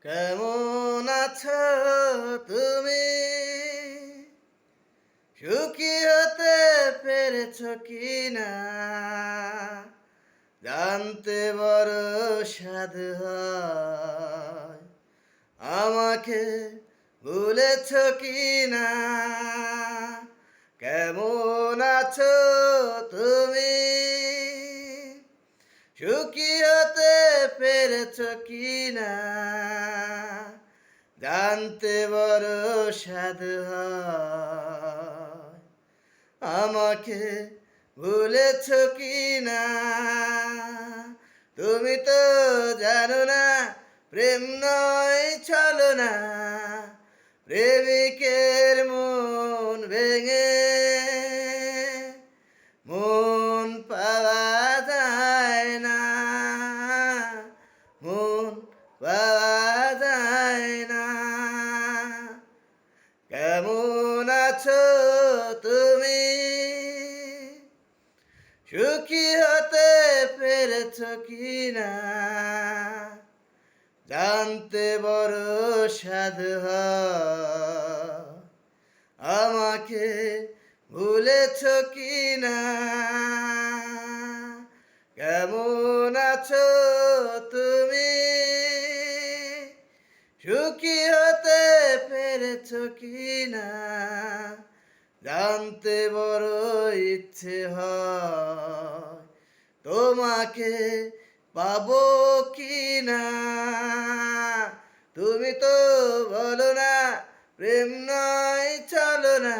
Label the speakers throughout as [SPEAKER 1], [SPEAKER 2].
[SPEAKER 1] কেমন আছো তুমি? সুখী হতে পেরেছ কিনা জানতে বড় সাধ হয়। আমাকে ভুলেছ কিনা? কেমন আছো তুমি? সুখী হতে পেরেছ কিনা জানতে বড় সাধ হয়। আমাকে ভুলেছ কিনা? তুমি তো জানো না প্রেম নয় ছলনা, প্রেমিকের মন ভেঙে মন পাওয়া যায় না, মন পাওয়া যায় না। কেমন আছো তুমি? সুখী হতে পেরেছ কিনা জানতে বড় সাধ হয়। আমাকে ভুলেছ কিনা? কেমন আছো তুমি? সুখী হতে পেরেছ কিনা জানতে বড় ইচ্ছে হয়। তোমাকে পাবো কিনা? তুমি তো বলো না প্রেম নয় ছলনা,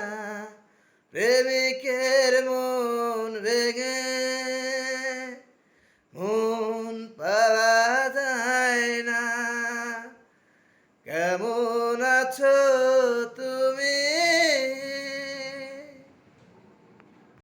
[SPEAKER 1] প্রেমিকের মন ভেঙে মন পাওয়া যায় না। কেমন আছো